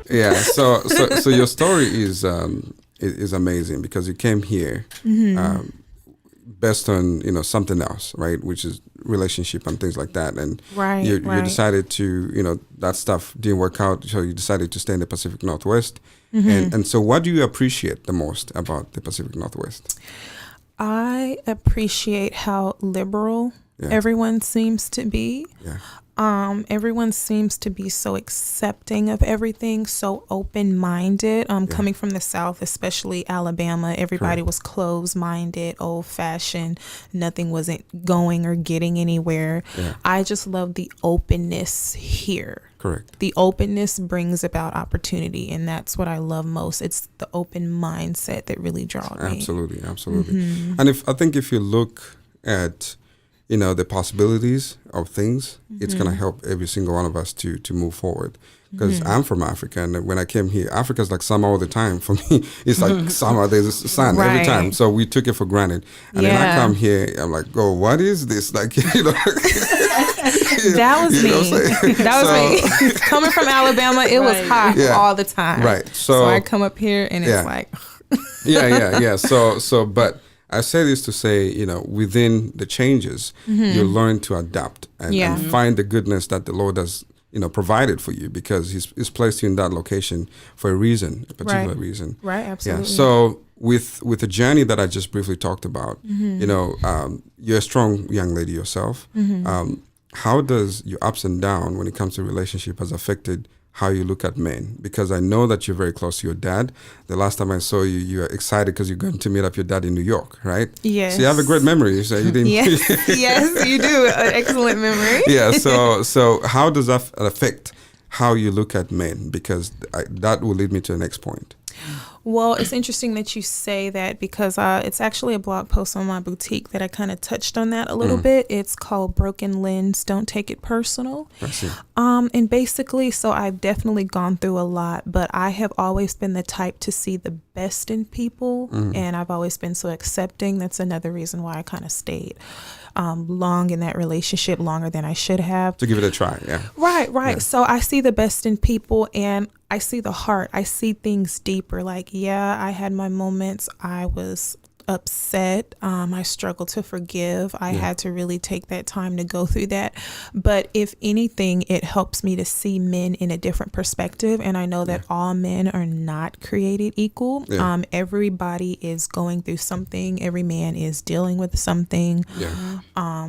Yeah. So your story is amazing because you came here based on something else, right? Which is relationship and things like that, and you decided to that stuff didn't work out, so you decided to stay in the Pacific Northwest. And so, what do you appreciate the most about the Pacific Northwest? I appreciate how liberal everyone seems to be. Yeah. Everyone seems to be so accepting of everything, so open-minded. Coming from the South, especially Alabama, everybody was closed-minded, old-fashioned. Nothing wasn't going or getting anywhere. Yeah. I just love the openness here. Correct. The openness brings about opportunity, and that's what I love most. It's the open mindset that really draws me. Absolutely. And I think if you look at the possibilities of things, it's going to help every single one of us to move forward. Because I'm from Africa, and when I came here, Africa's like summer all the time. For me, it's like summer, there's sun every time. So we took it for granted. And then I come here, I'm like, oh, what is this? Like, That was me. That was me. Coming from Alabama, it was hot all the time. Right. So I come up here and it's like. Yeah. So, but I say this to say, within the changes, you learn to adapt and find the goodness that the Lord has, provided for you, because He's placed you in that location for a reason, a particular reason. Right, absolutely. Yeah. So with the journey that I just briefly talked about, you're a strong young lady yourself. How does your ups and downs when it comes to relationship has affected how you look at men? Because I know that you're very close to your dad. The last time I saw you, you were excited because you're going to meet up your dad in New York, right? Yes. So you have a great memory. So you didn't. Yes, you do. An excellent memory. Yeah. So how does that affect how you look at men? Because that will lead me to the next point. Well, it's interesting that you say that, because it's actually a blog post on my boutique that I kind of touched on that a little bit. It's called Broken Lens, Don't Take It Personal. I see. And basically, so I've definitely gone through a lot, but I have always been the type to see the best in people, and I've always been so accepting. That's another reason why I kind of stayed long in that relationship, longer than I should have. To give it a try, yeah. Right. Yeah. So I see the best in people, and I see the heart. I see things deeper. Like, I had my moments. I was upset. I struggled to forgive. I had to really take that time to go through that. But if anything, it helps me to see men in a different perspective. And I know that all men are not created equal. Yeah. Everybody is going through something. Every man is dealing with something. Yeah.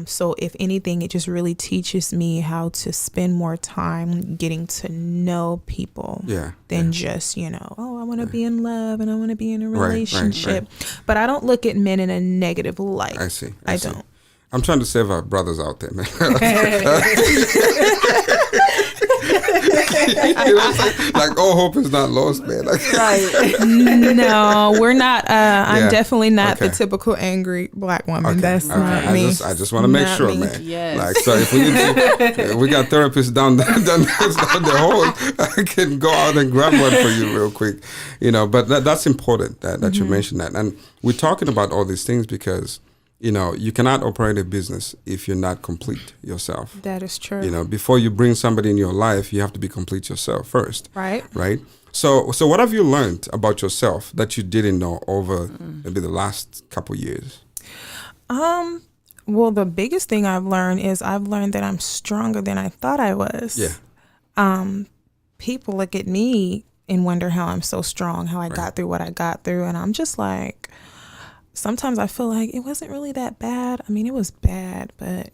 So if anything, it just really teaches me how to spend more time getting to know people than just, I want to be in love and I want to be in a relationship. Right. But I don't look at men in a negative light. I see. I don't. I'm trying to save our brothers out there, man. Like all hope is not lost, man. Right. No, we're not. I'm definitely not the typical angry black woman. Okay. That's not me. I just want to make sure, man. Yes. Like, so if we need we got therapists down the hall, I can go out and grab one for you real quick. But that's important that you mentioned that. And we're talking about all these things because you cannot operate a business if you're not complete yourself. That is true. Before you bring somebody in your life, you have to be complete yourself first. Right. Right. So what have you learned about yourself that you didn't know over maybe the last couple years? Well, the biggest thing I've learned is that I'm stronger than I thought I was. Yeah. People look at me and wonder how I'm so strong, how I got through what I got through. And I'm just like, sometimes I feel like it wasn't really that bad. I mean, it was bad, but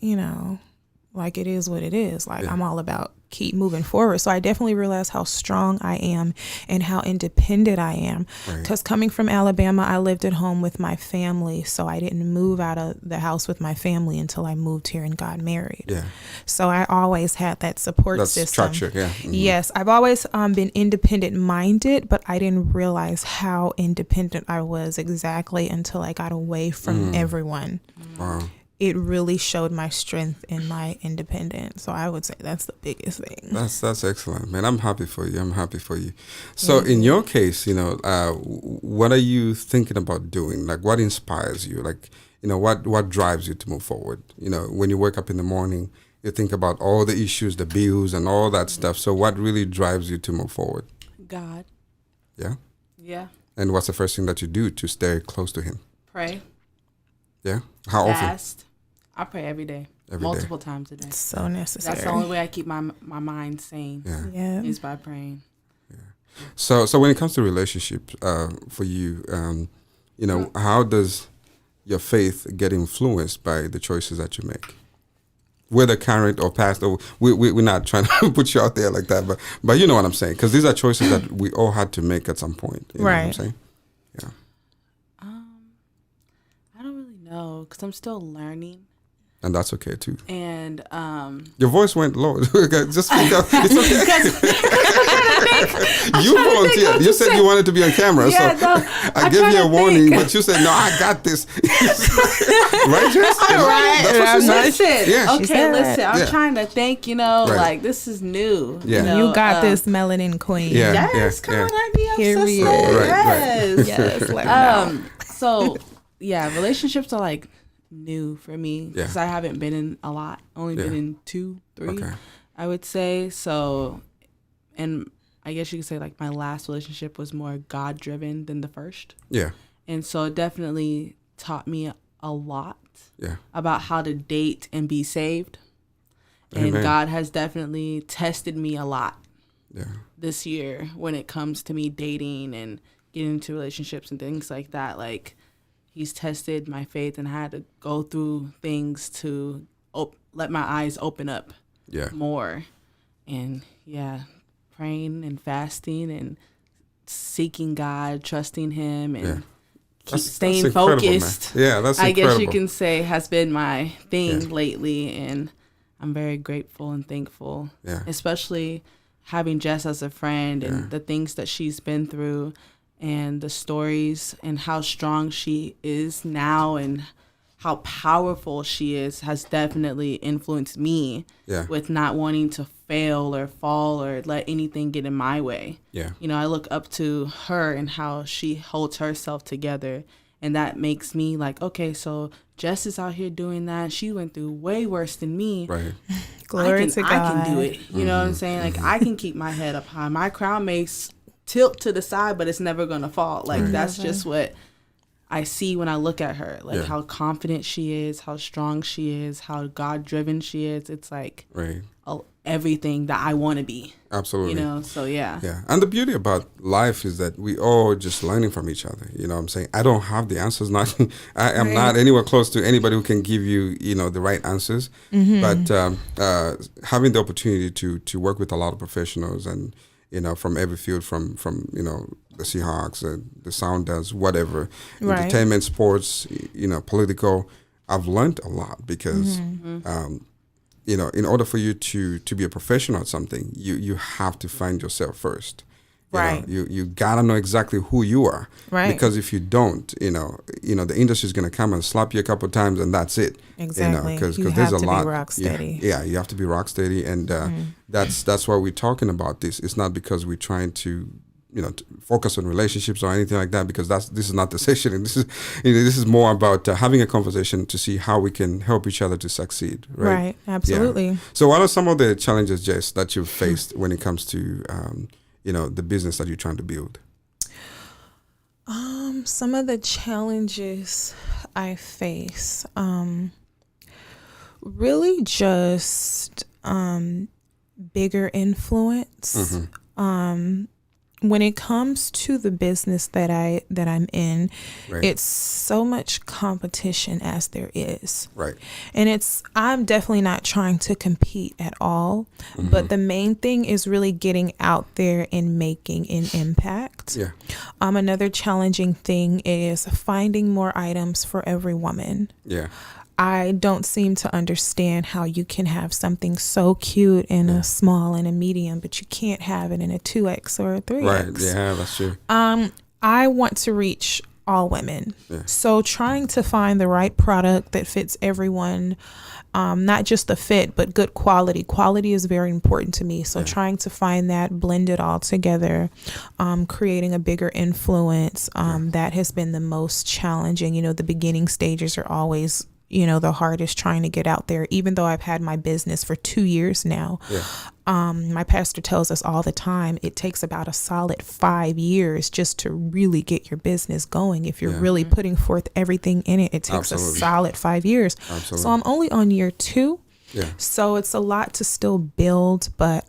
like it is what it is. Like I'm all about keep moving forward. So I definitely realized how strong I am and how independent I am. Because coming from Alabama, I lived at home with my family. So I didn't move out of the house with my family until I moved here and got married. Yeah. So I always had that support system. Structure, yeah. Mm-hmm. Yes. I've always been independent minded, but I didn't realize how independent I was exactly until I got away from everyone. Wow. It really showed my strength and my independence. So I would say that's the biggest thing. That's excellent, man. I'm happy for you. So in your case, what are you thinking about doing? Like, what inspires you? Like, what drives you to move forward? When you wake up in the morning, you think about all the issues, the bills and all that stuff. So what really drives you to move forward? God. Yeah. Yeah. And what's the first thing that you do to stay close to him? Pray. Yeah. How Fast. I pray every day. Every multiple times a day. It's so necessary. That's the only way I keep my mind sane. Yeah. Is by praying. Yeah. So when it comes to relationships, for you, how does your faith get influenced by the choices that you make? Whether current or past, or we're not trying to put you out there like that, but you know what I'm saying, because these are choices that we all had to make at some point. You know what I'm saying? Yeah. I don't really know, because I'm still learning. And that's okay too. And your voice went low. Just speak up. It's okay. You volunteered. You said you wanted to be on camera, so I gave you a warning, but you said no. I got this. Right, Jess? Right. That's what she said. Yeah. Okay, listen. I'm Yeah. trying to think. Like this is new. Yeah. You got this, melanin queen. Yeah. Yes. Come on, let me up, Here we sister. go. Yes. Yes. Let me know. So yeah, relationships are like new for me because Yeah. I haven't been in a lot. Only been in 2, 3, Okay. I would say. So, and I guess you could say like my last relationship was more God driven than the first. Yeah. And so it definitely taught me a lot about how to date and be saved. Amen. And God has definitely tested me a lot this year when it comes to me dating and getting into relationships and things like that. Like, He's tested my faith, and I had to go through things to let my eyes open up more. And praying and fasting and seeking God, trusting Him, and staying focused. Man. Yeah, that's I incredible. guess you can say has been my thing lately, and I'm very grateful and thankful. Yeah. Especially having Jess as a friend and the things that she's been through. And the stories and how strong she is now and how powerful she is has definitely influenced me with not wanting to fail or fall or let anything get in my way. Yeah. I look up to her and how she holds herself together. And that makes me like, okay, so Jess is out here doing that. She went through way worse than me. Right. Glory to God. I can do it. You know what I'm saying? Like, I can keep my head up high. My crown may tilt to the side, but it's never gonna fall. Like that's just what I see when I look at her. Like how confident she is, how strong she is, how God driven she is. It's like everything that I want to be. Absolutely. So yeah. And the beauty about life is that we all just learning from each other. You know what I'm saying? I don't have the answers. I am not anywhere close to anybody who can give you, the right answers. But having the opportunity to work with a lot of professionals and from every field, from the Seahawks, the Sounders, whatever, entertainment, sports, political. I've learned a lot because, in order for you to be a professional at something, you have to find yourself first. You gotta know exactly who you are, because if you don't, the industry is gonna come and slap you a couple of times, and that's it. Exactly. Because you there's have a to lot. be rock steady. Yeah, you have to be rock steady, and that's why we're talking about this. It's not because we're trying to to focus on relationships or anything like that, because this is not the session. And this is more about having a conversation to see how we can help each other to succeed. Right. Absolutely. Yeah. So what are some of the challenges, Jess, that you've faced when it comes to the business that you're trying to build? Some of the challenges I face, really just bigger influence. When it comes to the business that I'm in, it's so much competition as there is. Right. And I'm definitely not trying to compete at all, but the main thing is really getting out there and making an impact. Yeah. Another challenging thing is finding more items for every woman. Yeah. I don't seem to understand how you can have something so cute in a small and a medium, but you can't have it in a 2X or a 3X. Right. Yeah, that's true. I want to reach all women. Yeah. So trying to find the right product that fits everyone, not just the fit, but good quality. Quality is very important to me. So trying to find that, blend it all together, creating a bigger influence, that has been the most challenging. The beginning stages are always the hardest trying to get out there. Even though I've had my business for 2 years now, my pastor tells us all the time, it takes about a solid 5 years just to really get your business going. If you're really putting forth everything in it, it takes a solid 5 years. Absolutely. So I'm only on year 2. Yeah. So it's a lot to still build, but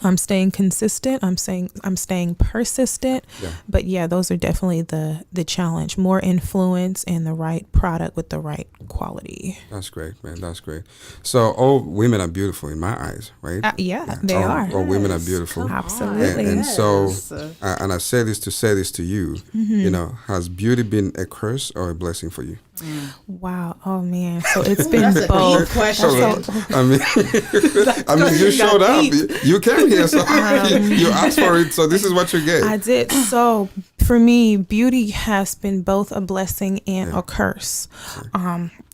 I'm staying consistent. I'm staying persistent. Yeah. But yeah, those are definitely the challenge. More influence and the right product with the right quality. That's great, man. That's great. So all women are beautiful in my eyes, right? They are. All women are beautiful. Absolutely. And so, and I say this to you, has beauty been a curse or a blessing for you? Wow. Oh man. So it's been both. Question. I mean, you showed up. You came here, so you asked for it. So this is what you get. I did. So for me, beauty has been both a blessing and a curse.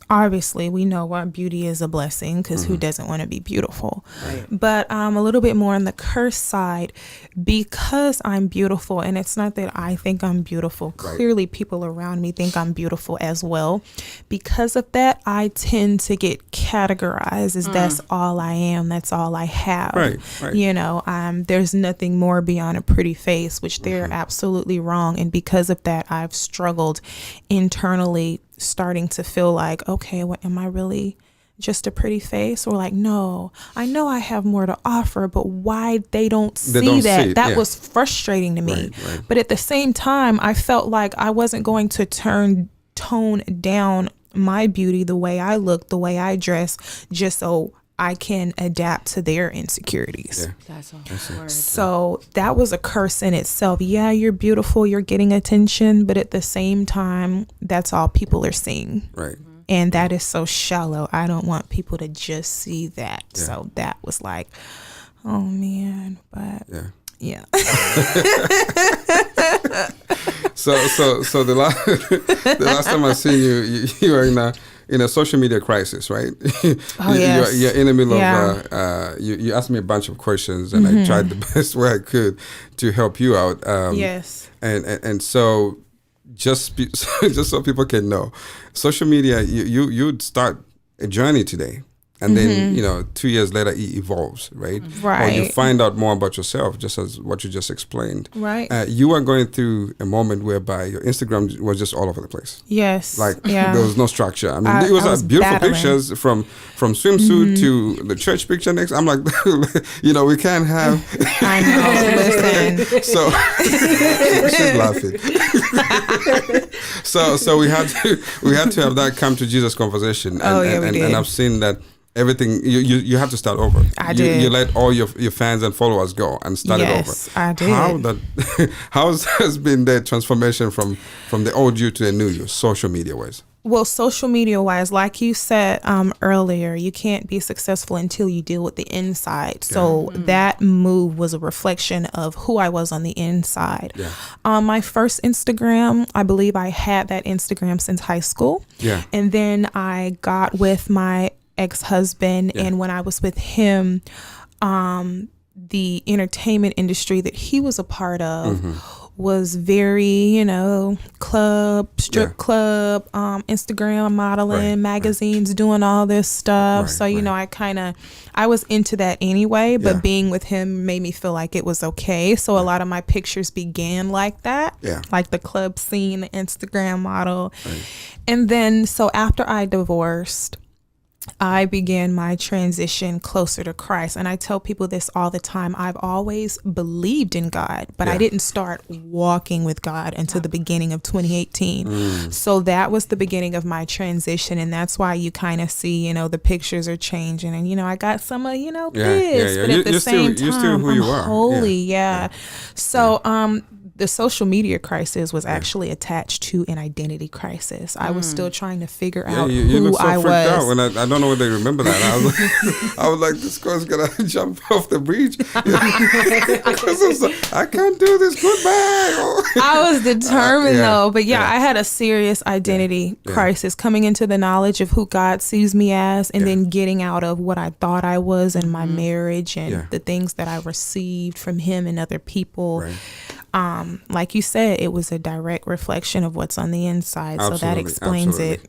Obviously, we know why beauty is a blessing, because who doesn't want to be beautiful? Right. But a little bit more on the curse side, because I'm beautiful, and it's not that I think I'm beautiful. Right. Clearly, people around me think I'm beautiful as well. Because of that, I tend to get categorized as that's all I am, that's all I have. Right. There's nothing more beyond a pretty face, which they're absolutely wrong. And because of that, I've struggled internally, starting to feel like, okay, what am I really just a pretty face? Or like, no, I know I have more to offer, but why they don't see that? That was frustrating to me. Right. But at the same time, I felt like I wasn't going to tone down my beauty, the way I look, the way I dress, just so I can adapt to their insecurities. Yeah. That's a word. So that was a curse in itself. Yeah, you're beautiful, you're getting attention, but at the same time, that's all people are seeing. Right. And that is so shallow. I don't want people to just see that. Yeah. So that was like, oh man, but yeah. So the last time I seen you were in a social media crisis, right? Yes. You're in the middle of, you asked me a bunch of questions, and I tried the best way I could to help you out. Yes. And so just so people can know, social media, you'd start a journey today. And then, 2 years later, it evolves, right? Right. Or you find out more about yourself, just as what you just explained. Right. You are going through a moment whereby your Instagram was just all over the place. Yes. There was no structure. I mean, it was beautiful battling. Pictures from swimsuit to the church picture next. I'm like, we can't have. I know. Listen. So she's laughing. so we had to have that come to Jesus conversation. And, we did. And I've seen that. Everything you have to start over. I did. You let all your fans and followers go and start it over. Yes, I did. How has been the transformation from the old you to the new you, social media wise? Well, social media wise, like you said earlier, you can't be successful until you deal with the inside. So that move was a reflection of who I was on the inside. Yeah. My first Instagram, I believe I had that Instagram since high school. Yeah. And then I got with my ex-husband, and when I was with him, the entertainment industry that he was a part of was very, strip club, Instagram modeling, magazines, doing all this stuff. So, I was into that anyway, but being with him made me feel like it was okay. So a lot of my pictures began like that, like the club scene, the Instagram model. Right. And then, so after I divorced, I began my transition closer to Christ. And I tell people this all the time. I've always believed in God, but I didn't start walking with God until the beginning of 2018. So that was the beginning of my transition. And that's why you kind of see, the pictures are changing. And, I got some of, this. But at the same time, you're still who you I'm are. Holy, So, the social media crisis was actually attached to an identity crisis. I was still trying to figure out you who look so I freaked was. Out when I don't know whether they remember that. I was like, this girl's gonna jump off the bridge. I can't do this. Goodbye. I was determined though, but I had a serious identity crisis coming into the knowledge of who God sees me as, and then getting out of what I thought I was in my marriage and the things that I received from him and other people. Right. Like you said, it was a direct reflection of what's on the inside. Absolutely, so that explains it.